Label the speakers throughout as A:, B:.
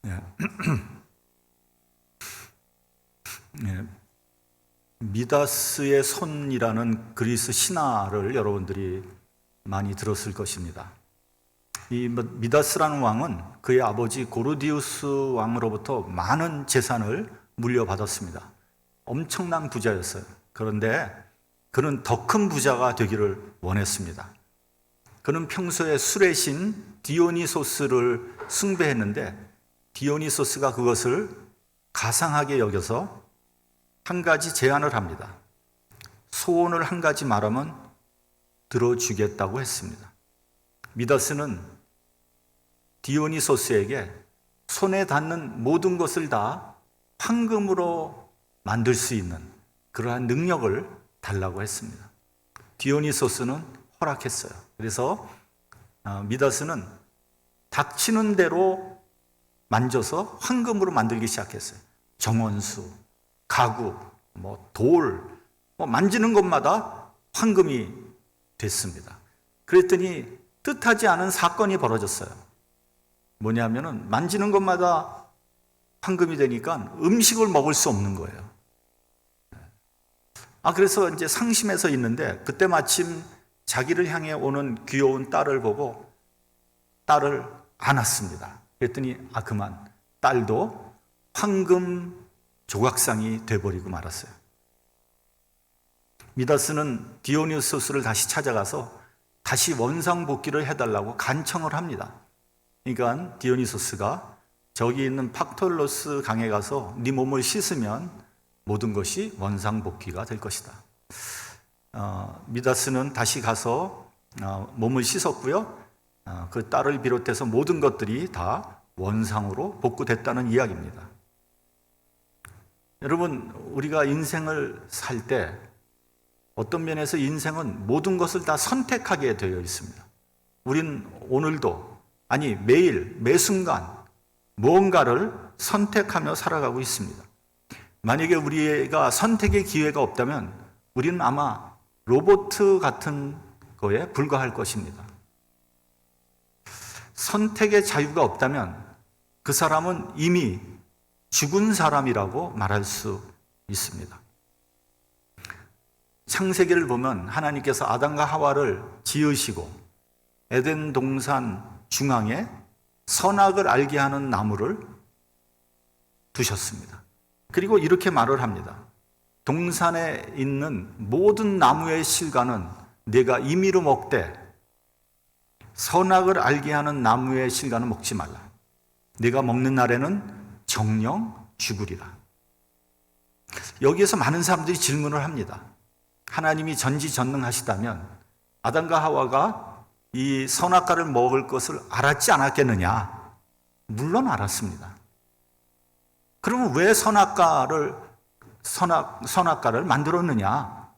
A: 예. 예. 미다스의 손이라는 그리스 신화를 여러분들이 많이 들었을 것입니다. 이 미다스라는 왕은 그의 아버지 고르디우스 왕으로부터 많은 재산을 물려받았습니다. 엄청난 부자였어요. 그런데 그는 더 큰 부자가 되기를 원했습니다. 그는 평소에 술의 신 디오니소스를 숭배했는데 디오니소스가 그것을 가상하게 여겨서 한 가지 제안을 합니다. 소원을 한 가지 말하면 들어주겠다고 했습니다. 미다스는 디오니소스에게 손에 닿는 모든 것을 다 황금으로 만들 수 있는 그러한 능력을 달라고 했습니다. 디오니소스는 허락했어요. 그래서 미다스는 닥치는 대로 만져서 황금으로 만들기 시작했어요. 정원수, 가구, 돌, 만지는 것마다 황금이 됐습니다. 그랬더니 뜻하지 않은 사건이 벌어졌어요. 뭐냐면은 만지는 것마다 황금이 되니까 음식을 먹을 수 없는 거예요. 그래서 이제 상심해서 있는데 그때 마침 자기를 향해 오는 귀여운 딸을 보고 딸을 안았습니다. 그랬더니 그만 딸도 황금 조각상이 돼버리고 말았어요. 미다스는 디오니소스를 다시 찾아가서 다시 원상복귀를 해달라고 간청을 합니다. 그러니까 디오니소스가 저기 있는 팍톨로스 강에 가서 네 몸을 씻으면 모든 것이 원상복귀가 될 것이다. 미다스는 다시 가서 몸을 씻었고요. 그 딸을 비롯해서 모든 것들이 다 원상으로 복구됐다는 이야기입니다. 여러분, 우리가 인생을 살 때 어떤 면에서 인생은 모든 것을 다 선택하게 되어 있습니다. 우린 오늘도, 매일, 매 순간 무언가를 선택하며 살아가고 있습니다. 만약에 우리가 선택의 기회가 없다면 우리는 아마 로봇 같은 거에 불과할 것입니다. 선택의 자유가 없다면 그 사람은 이미 죽은 사람이라고 말할 수 있습니다. 창세기를 보면 하나님께서 아담과 하와를 지으시고 에덴 동산 중앙에 선악을 알게 하는 나무를 두셨습니다. 그리고 이렇게 말을 합니다. 동산에 있는 모든 나무의 실과는 네가 임의로 먹되 선악을 알게 하는 나무의 실과는 먹지 말라. 네가 먹는 날에는 정령 죽으리라. 여기에서 많은 사람들이 질문을 합니다. 하나님이 전지전능하시다면 아담과 하와가 이 선악과를 먹을 것을 알았지 않았겠느냐? 물론 알았습니다. 그러면 왜 선악과를 만들었느냐?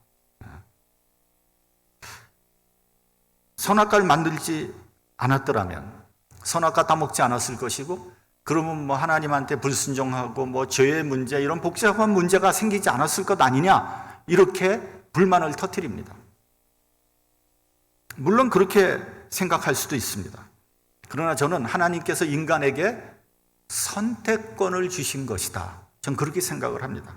A: 선악과를 만들지 않았더라면 선악과 다 먹지 않았을 것이고, 그러면 하나님한테 불순종하고 죄의 문제, 이런 복잡한 문제가 생기지 않았을 것 아니냐? 이렇게 불만을 터뜨립니다. 물론 그렇게 생각할 수도 있습니다. 그러나 저는 하나님께서 인간에게 선택권을 주신 것이다. 저는 그렇게 생각을 합니다.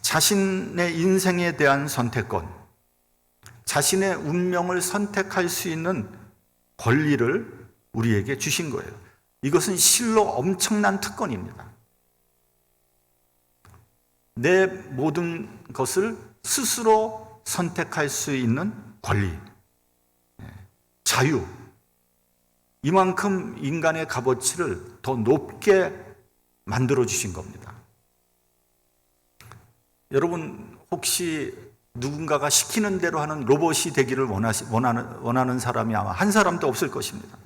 A: 자신의 인생에 대한 선택권, 자신의 운명을 선택할 수 있는 권리를 우리에게 주신 거예요. 이것은 실로 엄청난 특권입니다. 내 모든 것을 스스로 선택할 수 있는 권리, 자유, 이만큼 인간의 값어치를 더 높게 만들어 주신 겁니다. 여러분, 혹시 누군가가 시키는 대로 하는 로봇이 되기를 원하는 사람이 아마 한 사람도 없을 것입니다.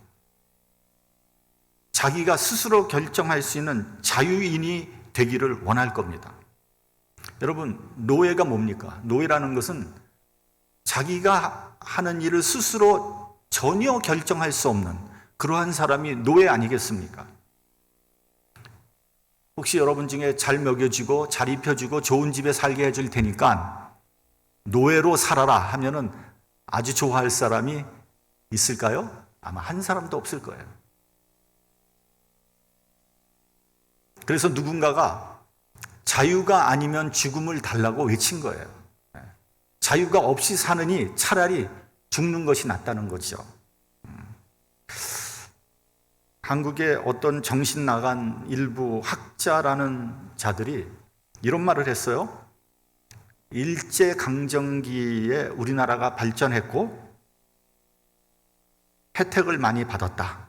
A: 자기가 스스로 결정할 수 있는 자유인이 되기를 원할 겁니다. 여러분, 노예가 뭡니까? 노예라는 것은 자기가 하는 일을 스스로 전혀 결정할 수 없는 그러한 사람이 노예 아니겠습니까? 혹시 여러분 중에 잘 먹여주고 잘 입혀주고 좋은 집에 살게 해줄 테니까 노예로 살아라 하면은 아주 좋아할 사람이 있을까요? 아마 한 사람도 없을 거예요. 그래서 누군가가 자유가 아니면 죽음을 달라고 외친 거예요. 자유가 없이 사느니 차라리 죽는 것이 낫다는 거죠. 한국의 어떤 정신 나간 일부 학자라는 자들이 이런 말을 했어요. 일제강점기에 우리나라가 발전했고 혜택을 많이 받았다.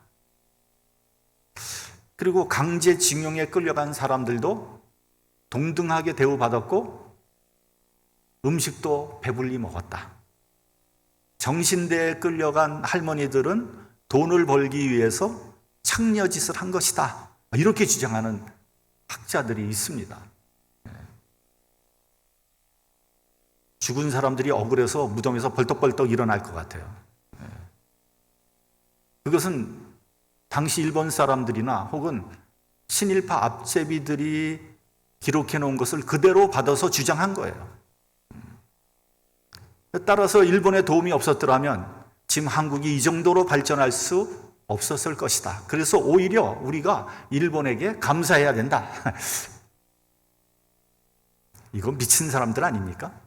A: 그리고 강제징용에 끌려간 사람들도 동등하게 대우받았고 음식도 배불리 먹었다. 정신대에 끌려간 할머니들은 돈을 벌기 위해서 창녀짓을 한 것이다. 이렇게 주장하는 학자들이 있습니다. 죽은 사람들이 억울해서 무덤에서 벌떡벌떡 일어날 것 같아요. 그것은 당시 일본 사람들이나 혹은 친일파 앞제비들이 기록해 놓은 것을 그대로 받아서 주장한 거예요. 따라서 일본의 도움이 없었더라면 지금 한국이 이 정도로 발전할 수 없었을 것이다. 그래서 오히려 우리가 일본에게 감사해야 된다. 이건 미친 사람들 아닙니까?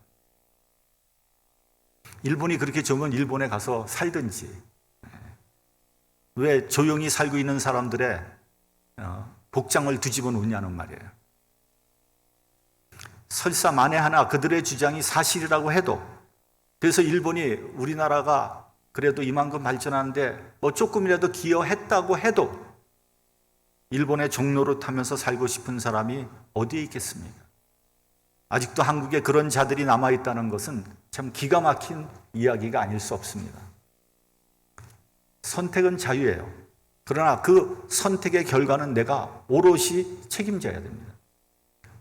A: 일본이 그렇게 좋으면 일본에 가서 살든지, 왜 조용히 살고 있는 사람들의 복장을 뒤집어 놓냐는 말이에요. 설사 만에 하나 그들의 주장이 사실이라고 해도, 그래서 일본이 우리나라가 그래도 이만큼 발전하는데 뭐 조금이라도 기여했다고 해도 일본의 종로를 타면서 살고 싶은 사람이 어디에 있겠습니까? 아직도 한국에 그런 자들이 남아있다는 것은 참 기가 막힌 이야기가 아닐 수 없습니다. 선택은 자유예요. 그러나 그 선택의 결과는 내가 오롯이 책임져야 됩니다.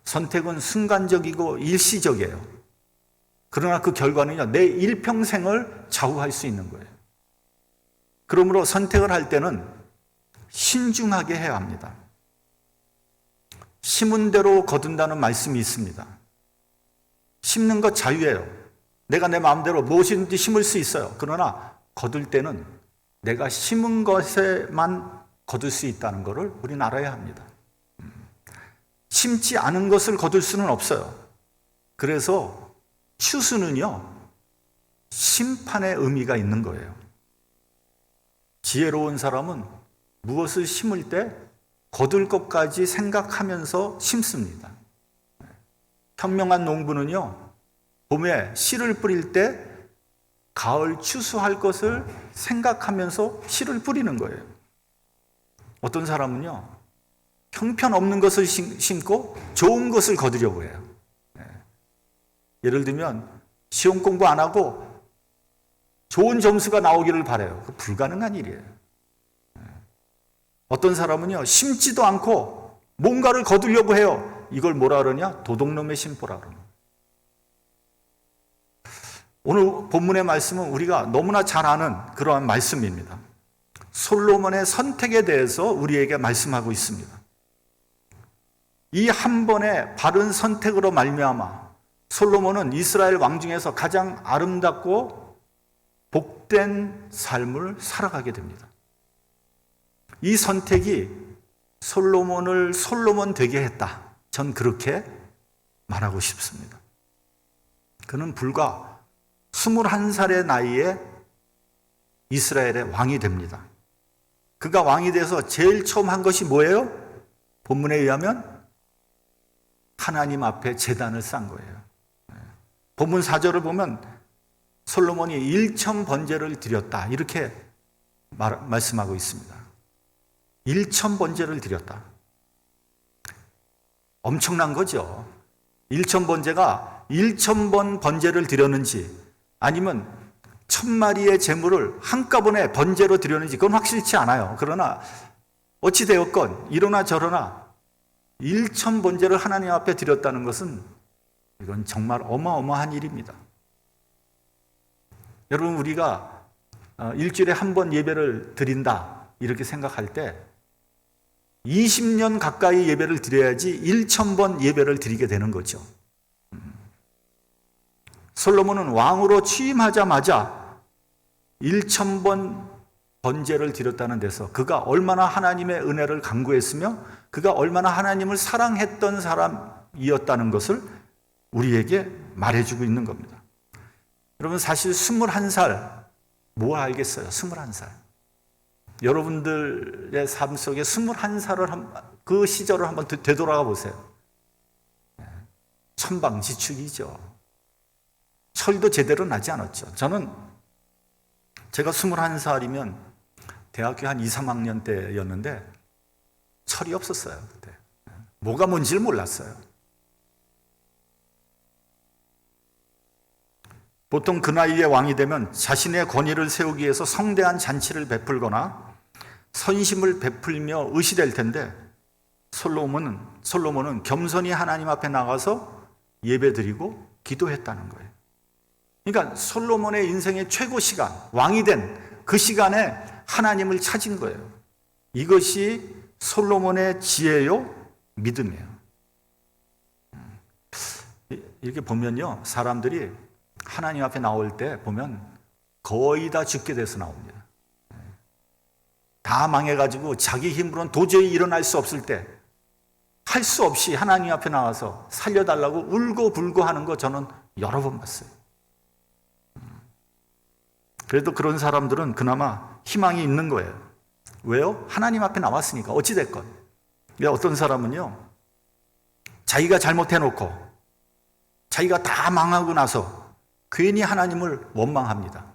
A: 선택은 순간적이고 일시적이에요. 그러나 그 결과는요, 내 일평생을 좌우할 수 있는 거예요. 그러므로 선택을 할 때는 신중하게 해야 합니다. 심은 대로 거둔다는 말씀이 있습니다. 심는 것 자유예요. 내가 내 마음대로 무엇이든지 심을 수 있어요. 그러나 거둘 때는 내가 심은 것에만 거둘 수 있다는 것을 우리는 알아야 합니다. 심지 않은 것을 거둘 수는 없어요. 그래서 추수는요, 심판의 의미가 있는 거예요. 지혜로운 사람은 무엇을 심을 때 거둘 것까지 생각하면서 심습니다. 현명한 농부는요, 봄에 씨를 뿌릴 때 가을 추수할 것을 생각하면서 씨를 뿌리는 거예요. 어떤 사람은요, 형편없는 것을 심고 좋은 것을 거두려고 해요. 예를 들면 시험 공부 안 하고 좋은 점수가 나오기를 바라요. 불가능한 일이에요. 어떤 사람은요, 심지도 않고 뭔가를 거두려고 해요. 이걸 뭐라 그러냐? 도둑놈의 심보라 그러는. 오늘 본문의 말씀은 우리가 너무나 잘 아는 그러한 말씀입니다. 솔로몬의 선택에 대해서 우리에게 말씀하고 있습니다. 이 한 번의 바른 선택으로 말미암아 솔로몬은 이스라엘 왕 중에서 가장 아름답고 복된 삶을 살아가게 됩니다. 이 선택이 솔로몬을 솔로몬 되게 했다. 전 그렇게 말하고 싶습니다. 그는 불과 21살의 나이에 이스라엘의 왕이 됩니다. 그가 왕이 돼서 제일 처음 한 것이 뭐예요? 본문에 의하면 하나님 앞에 제단을 쌓은 거예요. 본문 4절을 보면 솔로몬이 1,000번제를 드렸다. 이렇게 말씀하고 있습니다. 1,000번제를 드렸다. 엄청난 거죠. 1,000번제가 1,000번 번제를 드렸는지 아니면 1,000마리의 제물을 한꺼번에 번제로 드렸는지 그건 확실치 않아요. 그러나 어찌 되었건 이러나 저러나 1,000번제를 하나님 앞에 드렸다는 것은 이건 정말 어마어마한 일입니다. 여러분, 우리가 일주일에 한 번 예배를 드린다 이렇게 생각할 때 20년 가까이 예배를 드려야지 1,000번 예배를 드리게 되는 거죠. 솔로몬은 왕으로 취임하자마자 1,000번 번제를 드렸다는 데서 그가 얼마나 하나님의 은혜를 간구했으며 그가 얼마나 하나님을 사랑했던 사람이었다는 것을 우리에게 말해주고 있는 겁니다. 여러분, 사실 21살 뭘 알겠어요? 21살. 여러분들의 삶 속에 21살을 그 시절을 한번 되돌아가 보세요. 천방지축이죠. 철도 제대로 나지 않았죠. 제가 21살이면 대학교 한 2, 3학년 때였는데 철이 없었어요. 그때. 뭐가 뭔지를 몰랐어요. 보통 그 나이에 왕이 되면 자신의 권위를 세우기 위해서 성대한 잔치를 베풀거나 선심을 베풀며 의시될 텐데 솔로몬은 겸손히 하나님 앞에 나가서 예배드리고 기도했다는 거예요. 그러니까 솔로몬의 인생의 최고 시간, 왕이 된 그 시간에 하나님을 찾은 거예요. 이것이 솔로몬의 지혜요, 믿음이에요. 이렇게 보면요, 사람들이 하나님 앞에 나올 때 보면 거의 다 죽게 돼서 나옵니다. 다 망해가지고 자기 힘으로는 도저히 일어날 수 없을 때 할 수 없이 하나님 앞에 나와서 살려달라고 울고불고 하는 거 저는 여러 번 봤어요. 그래도 그런 사람들은 그나마 희망이 있는 거예요. 왜요? 하나님 앞에 나왔으니까 어찌됐건. 어떤 사람은요, 자기가 잘못해놓고 자기가 다 망하고 나서 괜히 하나님을 원망합니다.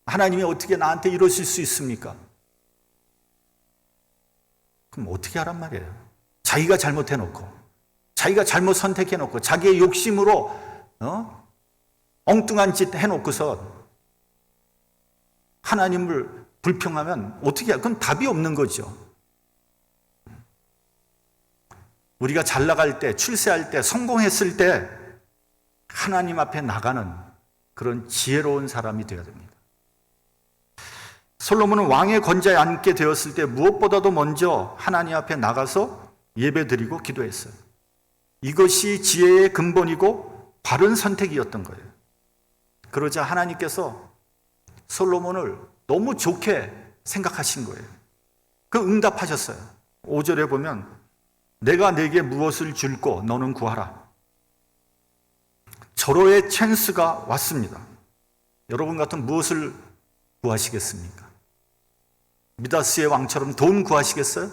A: 하나님이 어떻게 나한테 이러실 수 있습니까? 그럼 어떻게 하란 말이에요? 자기가 잘못해놓고 자기가 잘못 선택해놓고 자기의 욕심으로 엉뚱한 짓 해놓고서 하나님을 불평하면 어떻게 해요? 그건 답이 없는 거죠. 우리가 잘 나갈 때, 출세할 때, 성공했을 때 하나님 앞에 나가는 그런 지혜로운 사람이 되어야 됩니다. 솔로몬은 왕의 권좌에 앉게 되었을 때 무엇보다도 먼저 하나님 앞에 나가서 예배드리고 기도했어요. 이것이 지혜의 근본이고 바른 선택이었던 거예요. 그러자 하나님께서 솔로몬을 너무 좋게 생각하신 거예요. 그 응답하셨어요. 5절에 보면 내가 내게 무엇을 줄고 너는 구하라. 절호의 찬스가 왔습니다. 여러분 같은 무엇을 구하시겠습니까? 미다스의 왕처럼 돈 구하시겠어요?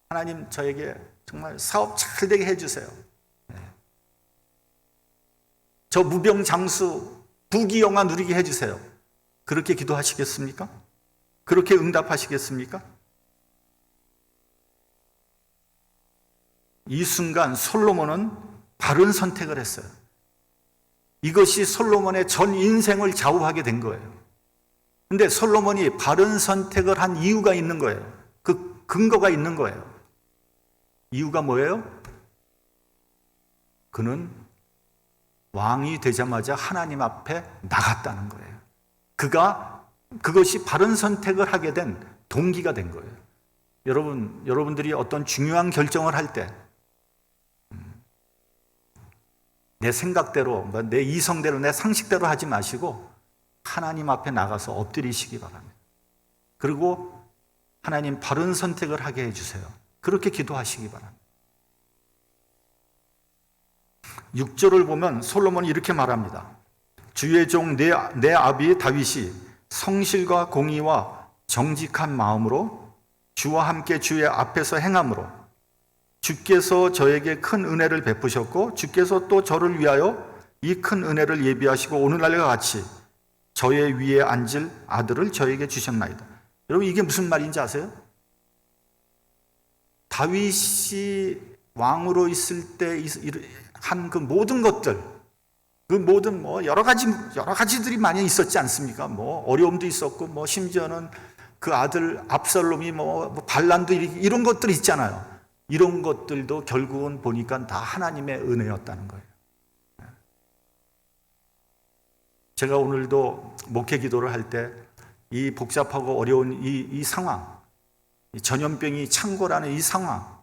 A: 하나님 저에게 정말 사업 잘 되게 해주세요. 저 무병장수 부귀영화 누리게 해주세요. 그렇게 기도하시겠습니까? 그렇게 응답하시겠습니까? 이 순간 솔로몬은 바른 선택을 했어요. 이것이 솔로몬의 전 인생을 좌우하게 된 거예요. 근데 솔로몬이 바른 선택을 한 이유가 있는 거예요. 그 근거가 있는 거예요. 이유가 뭐예요? 그는 왕이 되자마자 하나님 앞에 나갔다는 거예요. 그것이 바른 선택을 하게 된 동기가 된 거예요. 여러분들이 어떤 중요한 결정을 할 때 내 생각대로, 내 이성대로, 내 상식대로 하지 마시고 하나님 앞에 나가서 엎드리시기 바랍니다. 그리고 하나님 바른 선택을 하게 해주세요. 그렇게 기도하시기 바랍니다. 6절을 보면 솔로몬이 이렇게 말합니다. 주의 종 내 아비 다윗이 성실과 공의와 정직한 마음으로 주와 함께 주의 앞에서 행함으로 주께서 저에게 큰 은혜를 베푸셨고 주께서 또 저를 위하여 이 큰 은혜를 예비하시고 오늘날과 같이 저의 위에 앉을 아들을 저에게 주셨나이다. 여러분 이게 무슨 말인지 아세요? 다윗이 왕으로 있을 때 한 그 모든 것들, 그 모든 여러 가지들이 많이 있었지 않습니까? 어려움도 있었고 심지어는 그 아들 압살롬이 반란도 이런 것들이 있잖아요. 이런 것들도 결국은 보니까 다 하나님의 은혜였다는 거예요. 제가 오늘도 목회 기도를 할 때 이 복잡하고 어려운 이 상황, 이 전염병이 창궐하는 이 상황,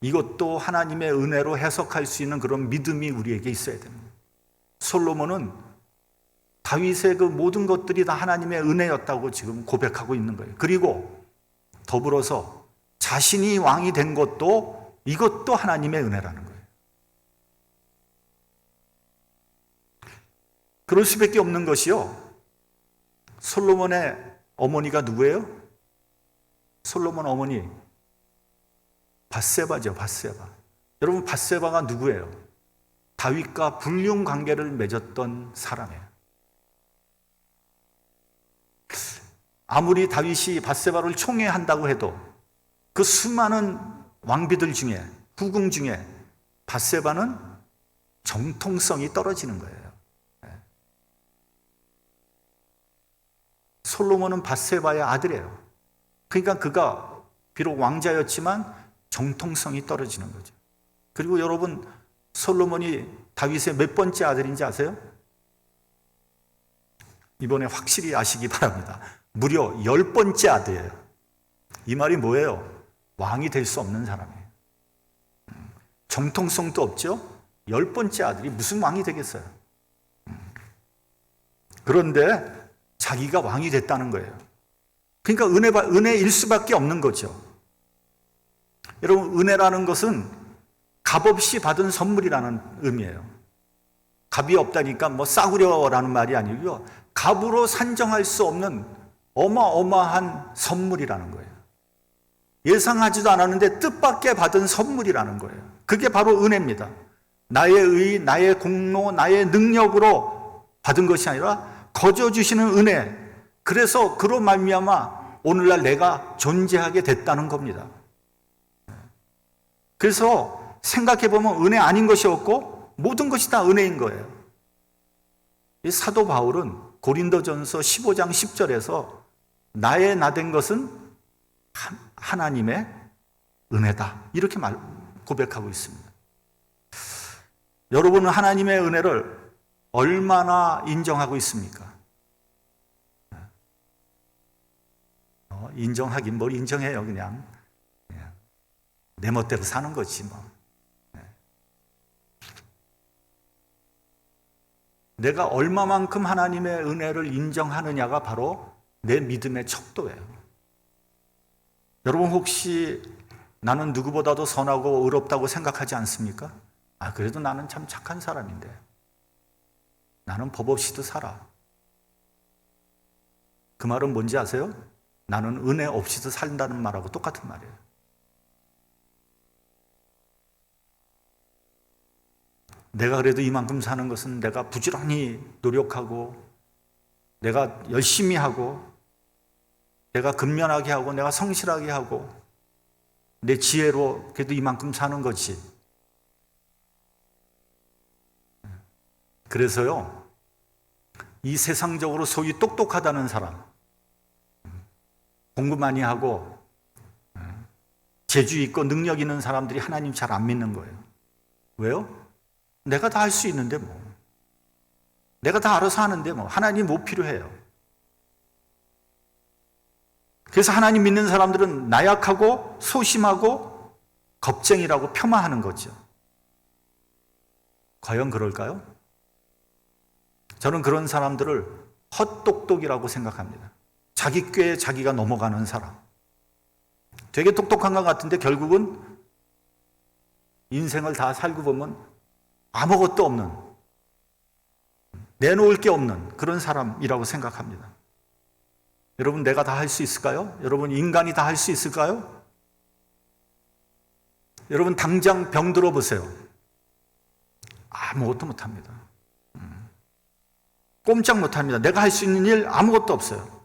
A: 이것도 하나님의 은혜로 해석할 수 있는 그런 믿음이 우리에게 있어야 됩니다. 솔로몬은 다윗의 그 모든 것들이 다 하나님의 은혜였다고 지금 고백하고 있는 거예요. 그리고 더불어서 자신이 왕이 된 것도 이것도 하나님의 은혜라는 거예요. 그럴 수밖에 없는 것이요. 솔로몬의 어머니가 누구예요? 솔로몬 어머니 밧세바죠. 밧세바. 여러분, 밧세바가 누구예요? 다윗과 불륜 관계를 맺었던 사람이에요. 아무리 다윗이 밧세바를 총애한다고 해도 그 수많은 왕비들 중에, 후궁 중에 밧세바는 정통성이 떨어지는 거예요. 솔로몬은 밧세바의 아들이에요. 그러니까 그가 비록 왕자였지만 정통성이 떨어지는 거죠. 그리고 여러분, 솔로몬이 다윗의 몇 번째 아들인지 아세요? 이번에 확실히 아시기 바랍니다. 무려 10번째 아들이에요. 이 말이 뭐예요? 왕이 될 수 없는 사람이에요. 정통성도 없죠? 10번째 아들이 무슨 왕이 되겠어요? 그런데 자기가 왕이 됐다는 거예요. 그러니까 은혜일 수밖에 없는 거죠. 여러분, 은혜라는 것은 값없이 받은 선물이라는 의미예요. 값이 없다니까 뭐 싸구려라는 말이 아니고요. 값으로 산정할 수 없는 어마어마한 선물이라는 거예요. 예상하지도 않았는데 뜻밖의 받은 선물이라는 거예요. 그게 바로 은혜입니다. 나의 의, 나의 공로, 나의 능력으로 받은 것이 아니라 거저 주시는 은혜. 그래서 그로 말미암아 오늘날 내가 존재하게 됐다는 겁니다. 그래서 생각해 보면 은혜 아닌 것이 없고 모든 것이 다 은혜인 거예요. 이 사도 바울은 고린도전서 15장 10절에서 나의 나 된 것은 하나님의 은혜다, 이렇게 고백하고 있습니다. 여러분은 하나님의 은혜를 얼마나 인정하고 있습니까? 인정하긴 뭘 인정해요. 그냥 내 멋대로 사는 거지 뭐. 내가 얼마만큼 하나님의 은혜를 인정하느냐가 바로 내 믿음의 척도예요. 여러분, 혹시 나는 누구보다도 선하고 의롭다고 생각하지 않습니까? 그래도 나는 참 착한 사람인데, 나는 법 없이도 살아. 그 말은 뭔지 아세요? 나는 은혜 없이도 산다는 말하고 똑같은 말이에요. 내가 그래도 이만큼 사는 것은 내가 부지런히 노력하고, 내가 열심히 하고, 내가 근면하게 하고, 내가 성실하게 하고, 내 지혜로 그래도 이만큼 사는 거지. 그래서요, 이 세상적으로 소위 똑똑하다는 사람, 공부 많이 하고 재주 있고 능력 있는 사람들이 하나님 잘 안 믿는 거예요. 왜요? 내가 다 할 수 있는데 뭐, 내가 다 알아서 하는데 뭐, 하나님 못 필요해요. 그래서 하나님 믿는 사람들은 나약하고 소심하고 겁쟁이라고 폄하하는 거죠. 과연 그럴까요? 저는 그런 사람들을 헛똑똑이라고 생각합니다. 자기 꾀에 자기가 넘어가는 사람. 되게 똑똑한 것 같은데 결국은 인생을 다 살고 보면 아무것도 없는, 내놓을 게 없는 그런 사람이라고 생각합니다. 여러분, 내가 다 할 수 있을까요? 여러분, 인간이 다 할 수 있을까요? 여러분, 당장 병 들어보세요. 아무것도 못합니다. 꼼짝 못합니다. 내가 할 수 있는 일 아무것도 없어요.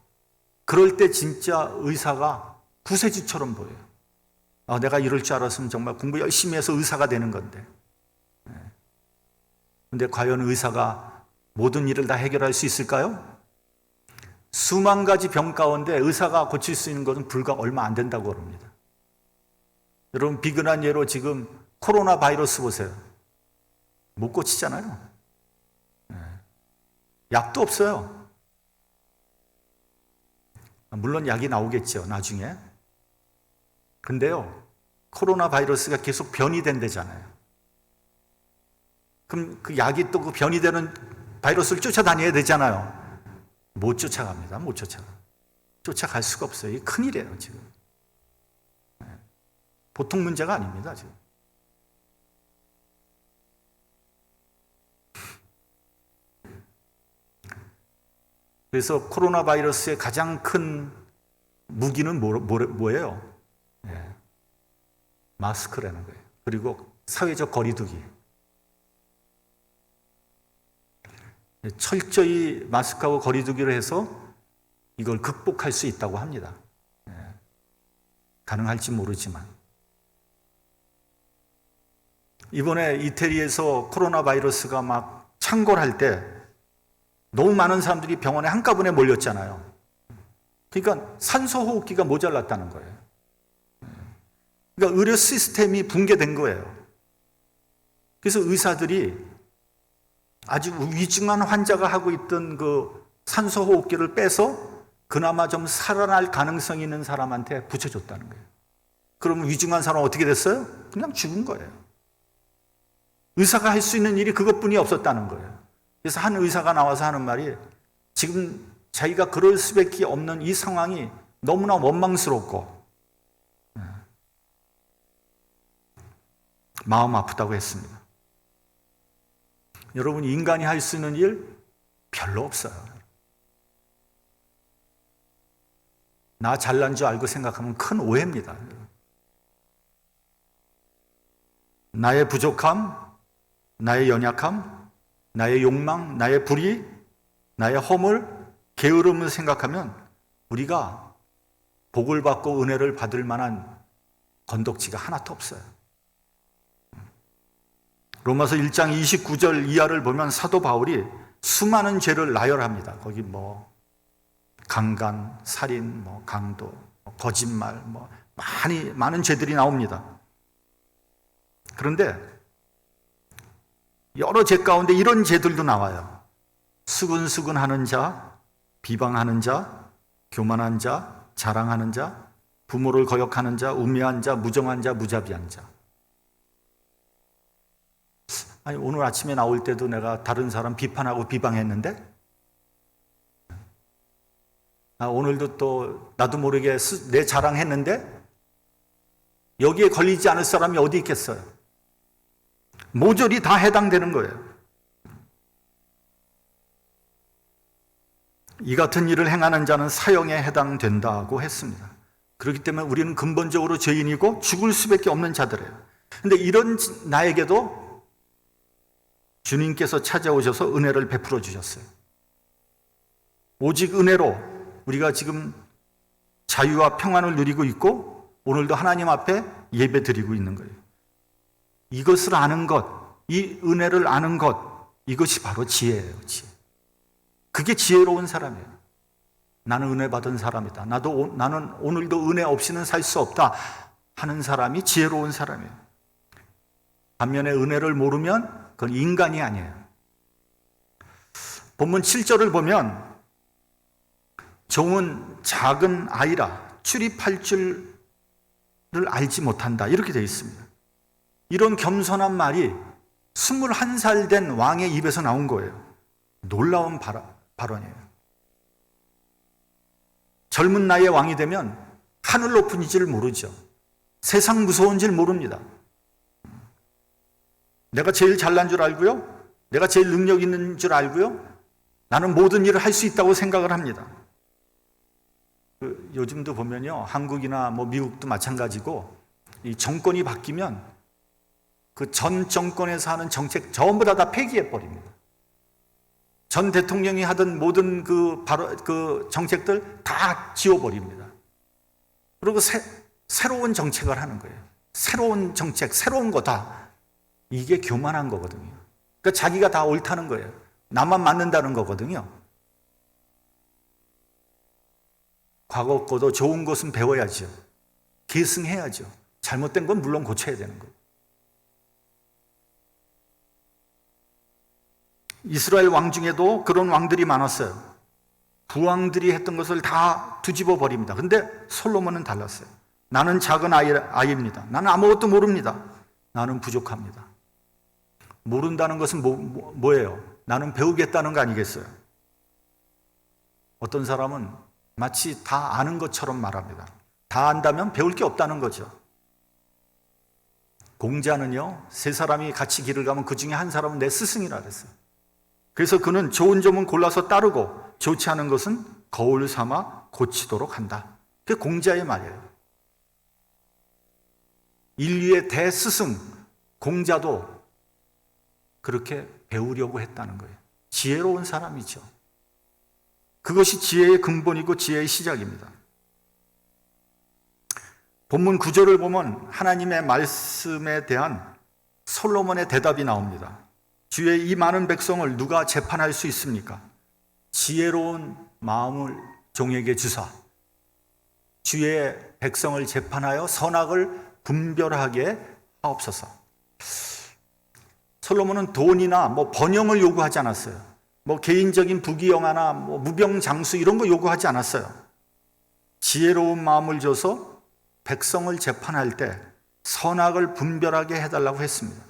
A: 그럴 때 진짜 의사가 구세주처럼 보여요. 내가 이럴 줄 알았으면 정말 공부 열심히 해서 의사가 되는 건데. 근데 과연 의사가 모든 일을 다 해결할 수 있을까요? 수만 가지 병 가운데 의사가 고칠 수 있는 것은 불과 얼마 안 된다고 합니다. 여러분, 비근한 예로 지금 코로나 바이러스 보세요. 못 고치잖아요. 약도 없어요. 물론 약이 나오겠죠, 나중에. 근데요, 코로나 바이러스가 계속 변이 된대잖아요. 그럼 그 약이 또 그 변이 되는 바이러스를 쫓아다녀야 되잖아요. 못 쫓아갑니다. 못 쫓아가. 쫓아갈 수가 없어요. 이게 큰일이에요, 지금. 보통 문제가 아닙니다, 지금. 그래서 코로나 바이러스의 가장 큰 무기는 뭐예요? 마스크라는 거예요. 그리고 사회적 거리두기. 철저히 마스크하고 거리두기를 해서 이걸 극복할 수 있다고 합니다. 가능할지 모르지만. 이번에 이태리에서 코로나 바이러스가 막 창궐할 때 너무 많은 사람들이 병원에 한꺼번에 몰렸잖아요. 그러니까 산소호흡기가 모자랐다는 거예요. 그러니까 의료 시스템이 붕괴된 거예요. 그래서 의사들이 아주 위중한 환자가 하고 있던 그 산소호흡기를 빼서 그나마 좀 살아날 가능성이 있는 사람한테 붙여줬다는 거예요. 그러면 위중한 사람은 어떻게 됐어요? 그냥 죽은 거예요. 의사가 할 수 있는 일이 그것뿐이 없었다는 거예요. 그래서 한 의사가 나와서 하는 말이 지금 자기가 그럴 수밖에 없는 이 상황이 너무나 원망스럽고 마음 아프다고 했습니다. 여러분, 인간이 할 수 있는 일 별로 없어요. 나 잘난 줄 알고 생각하면 큰 오해입니다. 나의 부족함, 나의 연약함, 나의 욕망, 나의 불의, 나의 허물, 게으름을 생각하면 우리가 복을 받고 은혜를 받을 만한 건덕지가 하나도 없어요. 로마서 1장 29절 이하를 보면 사도 바울이 수많은 죄를 나열합니다. 거기 뭐 강간, 살인, 뭐 강도, 거짓말, 뭐 많은 죄들이 나옵니다. 그런데 여러 죄 가운데 이런 죄들도 나와요. 수근수근하는 자, 비방하는 자, 교만한 자, 자랑하는 자, 부모를 거역하는 자, 우매한 자, 무정한 자, 무자비한 자. 아니, 오늘 아침에 나올 때도 내가 다른 사람 비판하고 비방했는데, 오늘도 또 나도 모르게 내 자랑했는데, 여기에 걸리지 않을 사람이 어디 있겠어요? 모조리 다 해당되는 거예요. 이 같은 일을 행하는 자는 사형에 해당된다고 했습니다. 그렇기 때문에 우리는 근본적으로 죄인이고 죽을 수밖에 없는 자들이에요. 그런데 이런 나에게도 주님께서 찾아오셔서 은혜를 베풀어 주셨어요. 오직 은혜로 우리가 지금 자유와 평안을 누리고 있고 오늘도 하나님 앞에 예배 드리고 있는 거예요. 이것을 아는 것, 이 은혜를 아는 것, 이것이 바로 지혜예요. 지혜. 그게 지혜로운 사람이에요. 나는 은혜 받은 사람이다. 나는 오늘도 은혜 없이는 살 수 없다 하는 사람이 지혜로운 사람이에요. 반면에 은혜를 모르면 그건 인간이 아니에요. 본문 7절을 보면 종은 작은 아이라 출입할 줄을 알지 못한다 이렇게 되어 있습니다. 이런 겸손한 말이 21살 된 왕의 입에서 나온 거예요. 놀라운 발언이에요. 젊은 나이에 왕이 되면 하늘 높은 줄 모르죠. 세상 무서운 줄 모릅니다. 내가 제일 잘난 줄 알고요. 내가 제일 능력 있는 줄 알고요. 나는 모든 일을 할 수 있다고 생각을 합니다. 요즘도 보면요. 한국이나 뭐 미국도 마찬가지고 이 정권이 바뀌면 그 전 정권에서 하는 정책 전부 다 폐기해 버립니다. 전 대통령이 하던 모든 그 정책들 다 지워버립니다. 그리고 새로운 정책을 하는 거예요. 새로운 정책, 새로운 거다. 이게 교만한 거거든요. 그러니까 자기가 다 옳다는 거예요. 나만 맞는다는 거거든요. 과거 거도 좋은 것은 배워야죠. 계승해야죠. 잘못된 건 물론 고쳐야 되는 거예요. 이스라엘 왕 중에도 그런 왕들이 많았어요. 부왕들이 했던 것을 다 뒤집어 버립니다. 근데 솔로몬은 달랐어요. 나는 작은 아이입니다. 나는 아무것도 모릅니다. 나는 부족합니다. 모른다는 것은 뭐예요? 나는 배우겠다는 거 아니겠어요? 어떤 사람은 마치 다 아는 것처럼 말합니다. 다 안다면 배울 게 없다는 거죠. 공자는요, 세 사람이 같이 길을 가면 그 중에 한 사람은 내 스승이라 그랬어요. 그래서 그는 좋은 점은 골라서 따르고 좋지 않은 것은 거울 삼아 고치도록 한다. 그게 공자의 말이에요. 인류의 대스승 공자도 그렇게 배우려고 했다는 거예요. 지혜로운 사람이죠. 그것이 지혜의 근본이고 지혜의 시작입니다. 본문 9절을 보면 하나님의 말씀에 대한 솔로몬의 대답이 나옵니다. 주의 이 많은 백성을 누가 재판할 수 있습니까? 지혜로운 마음을 종에게 주사 주의 백성을 재판하여 선악을 분별하게 하옵소서. 솔로몬은 돈이나 번영을 요구하지 않았어요. 개인적인 부귀영화나 무병장수 이런 거 요구하지 않았어요. 지혜로운 마음을 줘서 백성을 재판할 때 선악을 분별하게 해달라고 했습니다.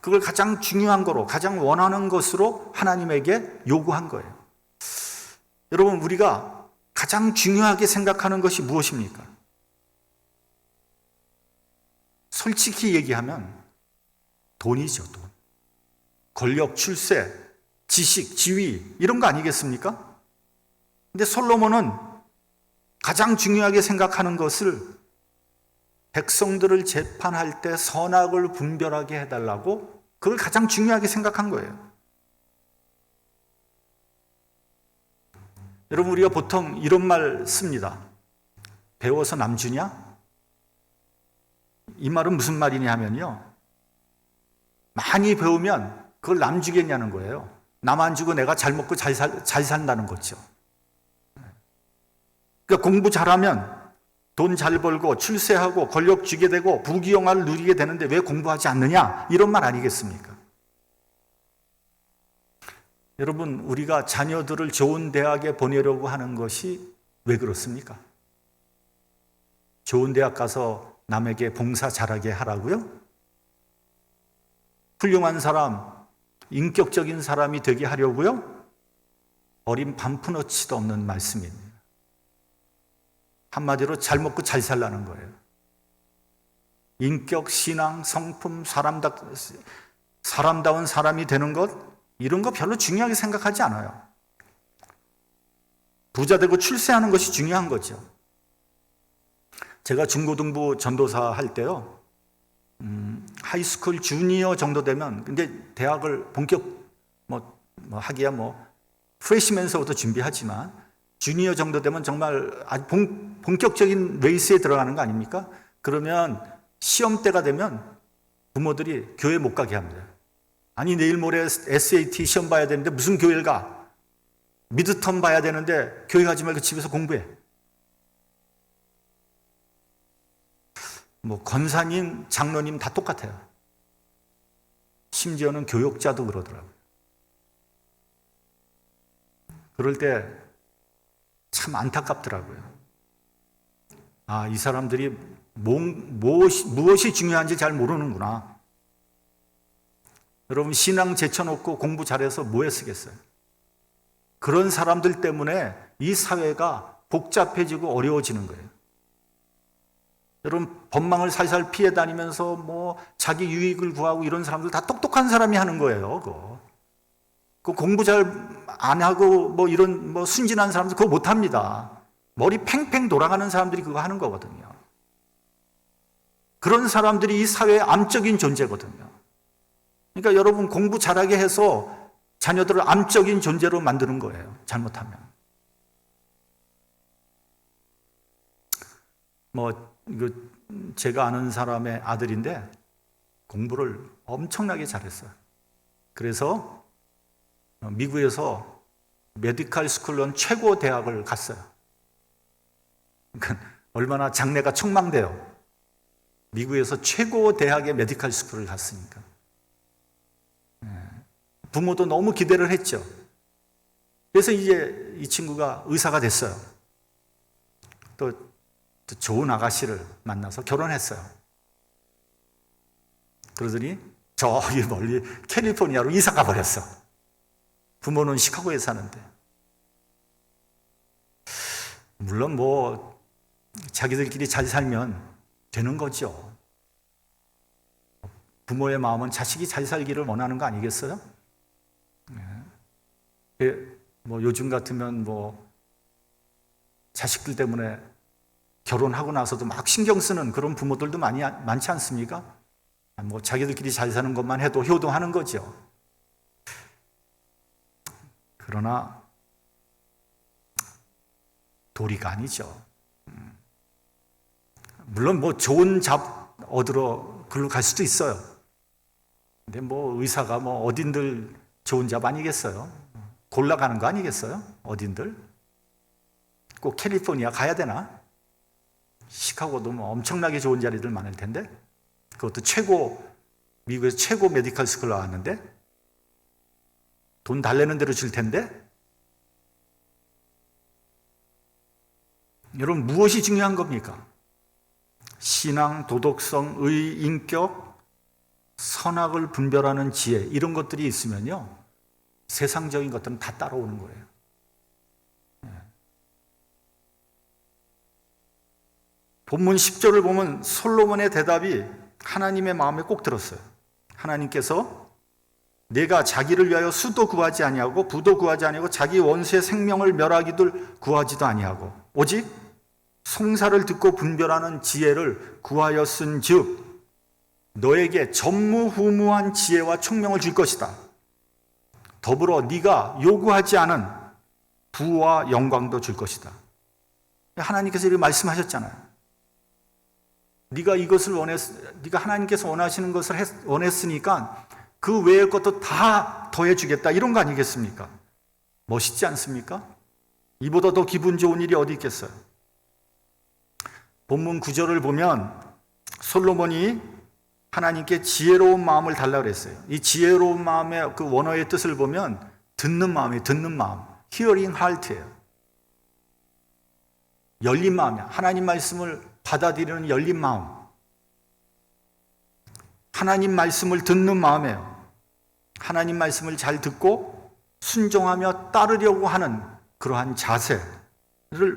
A: 그걸 가장 중요한 거로, 가장 원하는 것으로 하나님에게 요구한 거예요. 여러분, 우리가 가장 중요하게 생각하는 것이 무엇입니까? 솔직히 얘기하면 돈이죠, 돈. 권력, 출세, 지식, 지위 이런 거 아니겠습니까? 근데 솔로몬은 가장 중요하게 생각하는 것을 백성들을 재판할 때 선악을 분별하게 해달라고 그걸 가장 중요하게 생각한 거예요. 여러분, 우리가 보통 이런 말 씁니다. 배워서 남 주냐? 이 말은 무슨 말이냐 하면요, 많이 배우면 그걸 남 주겠냐는 거예요. 남 안 주고 내가 잘 먹고 잘 산다는 거죠. 그러니까 공부 잘하면 돈 잘 벌고 출세하고 권력 쥐게 되고 부귀영화를 누리게 되는데 왜 공부하지 않느냐? 이런 말 아니겠습니까? 여러분, 우리가 자녀들을 좋은 대학에 보내려고 하는 것이 왜 그렇습니까? 좋은 대학 가서 남에게 봉사 잘하게 하라고요? 훌륭한 사람, 인격적인 사람이 되게 하려고요? 어린 반푼어치도 없는 말씀입니다. 한마디로 잘 먹고 잘 살라는 거예요. 인격, 신앙, 성품, 사람다운 사람이 되는 것, 이런 거 별로 중요하게 생각하지 않아요. 부자 되고 출세하는 것이 중요한 거죠. 제가 중고등부 전도사 할 때요, 하이스쿨 주니어 정도 되면, 근데 대학을 본격 하기야 프레시맨서부터 준비하지만 주니어 정도 되면 정말 아주 본격적인 레이스에 들어가는 거 아닙니까? 그러면 시험 때가 되면 부모들이 교회 못 가게 합니다. 아니, 내일 모레 SAT 시험 봐야 되는데 무슨 교회를 가? 미드텀 봐야 되는데 교회 가지 말고 집에서 공부해. 권사님, 장로님 다 똑같아요. 심지어는 교역자도 그러더라고요. 그럴 때 참 안타깝더라고요. 아, 이 사람들이 무엇이 중요한지 잘 모르는구나. 여러분, 신앙 제쳐놓고 공부 잘해서 뭐에 쓰겠어요? 그런 사람들 때문에 이 사회가 복잡해지고 어려워지는 거예요. 여러분, 법망을 살살 피해 다니면서 자기 유익을 구하고 이런 사람들 다 똑똑한 사람이 하는 거예요, 그거. 그 공부 잘 안 하고 이런 순진한 사람들 그거 못 합니다. 머리 팽팽 돌아가는 사람들이 그거 하는 거거든요. 그런 사람들이 이 사회의 암적인 존재거든요. 그러니까 여러분, 공부 잘하게 해서 자녀들을 암적인 존재로 만드는 거예요, 잘못하면. 이거 제가 아는 사람의 아들인데 공부를 엄청나게 잘했어요. 그래서 미국에서 메디컬 스쿨론 최고 대학을 갔어요. 그러니까 얼마나 장래가 촉망돼요. 미국에서 최고 대학의 메디컬 스쿨을 갔으니까. 부모도 너무 기대를 했죠. 그래서 이제 이 친구가 의사가 됐어요. 또 좋은 아가씨를 만나서 결혼했어요. 그러더니 저기 멀리 캘리포니아로 이사 가버렸어. 부모는 시카고에 사는데. 물론 뭐 자기들끼리 잘 살면 되는 거죠. 부모의 마음은 자식이 잘 살기를 원하는 거 아니겠어요? 뭐 요즘 같으면 뭐 자식들 때문에 결혼하고 나서도 막 신경 쓰는 그런 부모들도 많지 않습니까? 뭐 자기들끼리 잘 사는 것만 해도 효도하는 거죠. 그러나 도리가 아니죠. 물론 뭐 좋은 잡 얻으러 글로 갈 수도 있어요. 근데 뭐 의사가 뭐 어딘들 좋은 잡 아니겠어요? 골라가는 거 아니겠어요? 어딘들? 꼭 캘리포니아 가야 되나? 시카고도 뭐 엄청나게 좋은 자리들 많을 텐데, 그것도 미국에서 최고 메디컬 스쿨 나왔는데, 돈 달래는 대로 줄 텐데, 여러분 무엇이 중요한 겁니까? 신앙, 도덕성, 의, 인격, 선악을 분별하는 지혜, 이런 것들이 있으면요, 세상적인 것들은 다 따라오는 거예요. 본문 10절을 보면 솔로몬의 대답이 하나님의 마음에 꼭 들었어요. 하나님께서 내가 자기를 위하여 수도 구하지 아니하고 부도 구하지 아니하고 자기 원수의 생명을 멸하기를 구하지도 아니하고 오직 송사를 듣고 분별하는 지혜를 구하였은즉 너에게 전무후무한 지혜와 총명을 줄 것이다. 더불어 네가 요구하지 않은 부와 영광도 줄 것이다. 하나님께서 이렇게 말씀하셨잖아요. 네가 하나님께서 원하시는 것을 원했으니까 그 외의 것도 다 더해주겠다, 이런 거 아니겠습니까? 멋있지 않습니까? 이보다 더 기분 좋은 일이 어디 있겠어요? 본문 9절을 보면 솔로몬이 하나님께 지혜로운 마음을 달라고 그랬어요. 이 지혜로운 마음의 그 원어의 뜻을 보면 듣는 마음이에요. 듣는 마음. Hearing heart예요. 열린 마음이야. 하나님 말씀을 받아들이는 열린 마음. 하나님 말씀을 듣는 마음이에요. 하나님 말씀을 잘 듣고 순종하며 따르려고 하는 그러한 자세를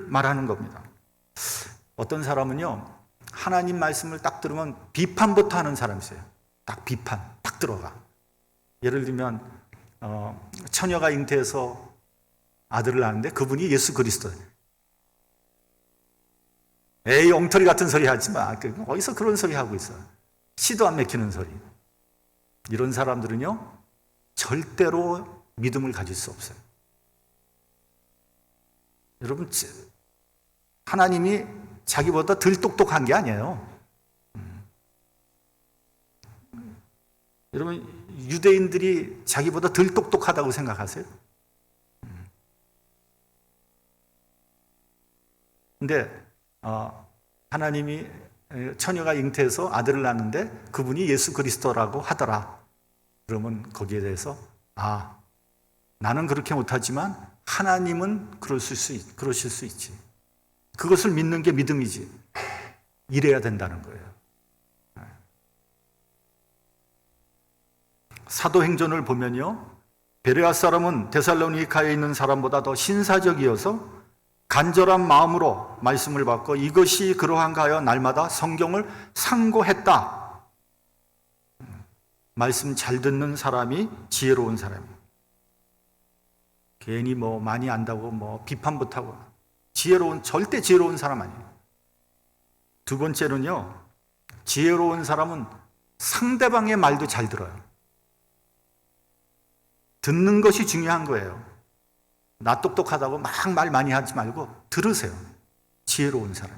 A: 말하는 겁니다. 어떤 사람은요, 하나님 말씀을 딱 들으면 비판부터 하는 사람이 있어요. 딱 비판, 딱 들어가. 예를 들면 처녀가 잉태해서 아들을 낳는데 그분이 예수 그리스도예요. 에이, 엉터리 같은 소리 하지 마. 어디서 그런 소리 하고 있어. 시도 안 맥히는 소리. 이런 사람들은요, 절대로 믿음을 가질 수 없어요. 여러분, 하나님이 자기보다 덜 똑똑한 게 아니에요. 여러분, 유대인들이 자기보다 덜 똑똑하다고 생각하세요? 근데 하나님이 처녀가 잉태해서 아들을 낳는데 그분이 예수 그리스도라고 하더라. 그러면 거기에 대해서 나는 그렇게 못하지만 하나님은 그러실 수 있지. 그것을 믿는 게 믿음이지. 이래야 된다는 거예요. 사도행전을 보면요, 베레아 사람은 데살로니가에 있는 사람보다 더 신사적이어서 간절한 마음으로 말씀을 받고 이것이 그러한가 하여 날마다 성경을 상고했다. 말씀 잘 듣는 사람이 지혜로운 사람이에요. 괜히 뭐 많이 안다고 뭐 비판부터 하고 절대 지혜로운 사람 아니에요. 두 번째는요, 지혜로운 사람은 상대방의 말도 잘 들어요. 듣는 것이 중요한 거예요. 나 똑똑하다고 막 말 많이 하지 말고 들으세요. 지혜로운 사람.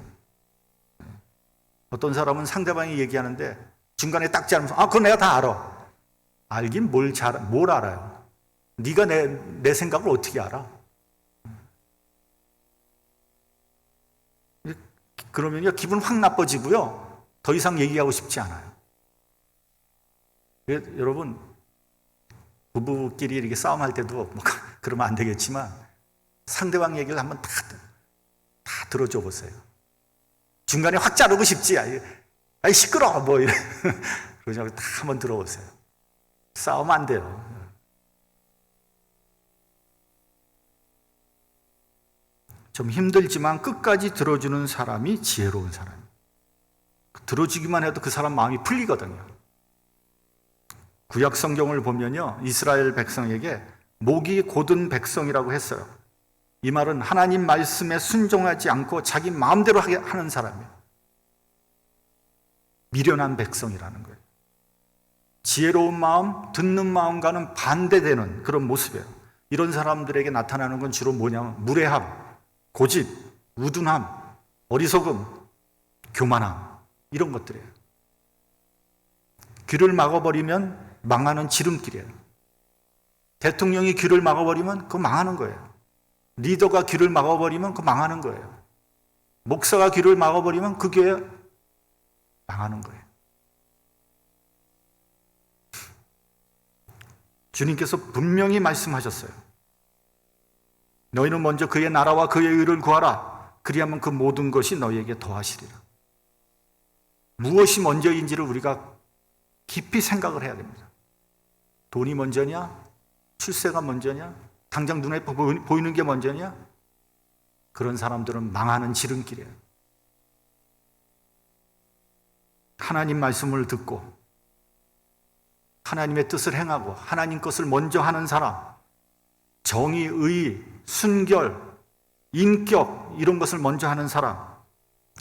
A: 어떤 사람은 상대방이 얘기하는데 중간에 딱 자르면서 그건 내가 다 알아. 알긴 뭘 알아요? 네가 내 생각을 어떻게 알아? 그러면요, 기분 확 나빠지고요, 더 이상 얘기하고 싶지 않아요. 여러분, 부부끼리 이렇게 싸움할 때도 뭐 그러면 안 되겠지만 상대방 얘기를 한번 다 들어줘 보세요. 중간에 확 자르고 싶지. 아이 시끄러워 뭐 이래. 그러지 말고 다 한번 들어보세요. 싸우면 안 돼요. 좀 힘들지만 끝까지 들어주는 사람이 지혜로운 사람이에요. 들어주기만 해도 그 사람 마음이 풀리거든요. 구약 성경을 보면요, 이스라엘 백성에게 목이 곧은 백성이라고 했어요. 이 말은 하나님 말씀에 순종하지 않고 자기 마음대로 하는 사람이에요. 미련한 백성이라는 거예요. 지혜로운 마음, 듣는 마음과는 반대되는 그런 모습이에요. 이런 사람들에게 나타나는 건 주로 뭐냐면 무례함, 고집, 우둔함, 어리석음, 교만함, 이런 것들이에요. 귀를 막아버리면 망하는 지름길이에요. 대통령이 귀를 막아버리면 그거 망하는 거예요. 리더가 귀를 막아버리면 그거 망하는 거예요. 목사가 귀를 막아버리면 그 교회 망하는 거예요. 주님께서 분명히 말씀하셨어요. 너희는 먼저 그의 나라와 그의 의를 구하라. 그리하면 그 모든 것이 너희에게 더하시리라. 무엇이 먼저인지를 우리가 깊이 생각을 해야 됩니다. 돈이 먼저냐? 출세가 먼저냐? 당장 눈에 보이는 게 먼저냐? 그런 사람들은 망하는 지름길이에요. 하나님 말씀을 듣고 하나님의 뜻을 행하고 하나님 것을 먼저 하는 사람, 정의, 의, 순결, 인격 이런 것을 먼저 하는 사람,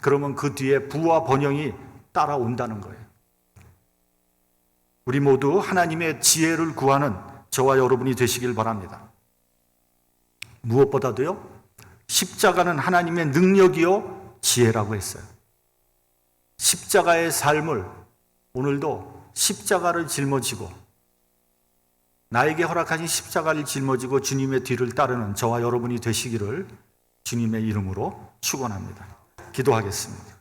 A: 그러면 그 뒤에 부와 번영이 따라온다는 거예요. 우리 모두 하나님의 지혜를 구하는 저와 여러분이 되시길 바랍니다. 무엇보다도요, 십자가는 하나님의 능력이요 지혜라고 했어요. 십자가의 삶을 오늘도 십자가를 짊어지고 나에게 허락하신 십자가를 짊어지고 주님의 뒤를 따르는 저와 여러분이 되시기를 주님의 이름으로 축원합니다. 기도하겠습니다.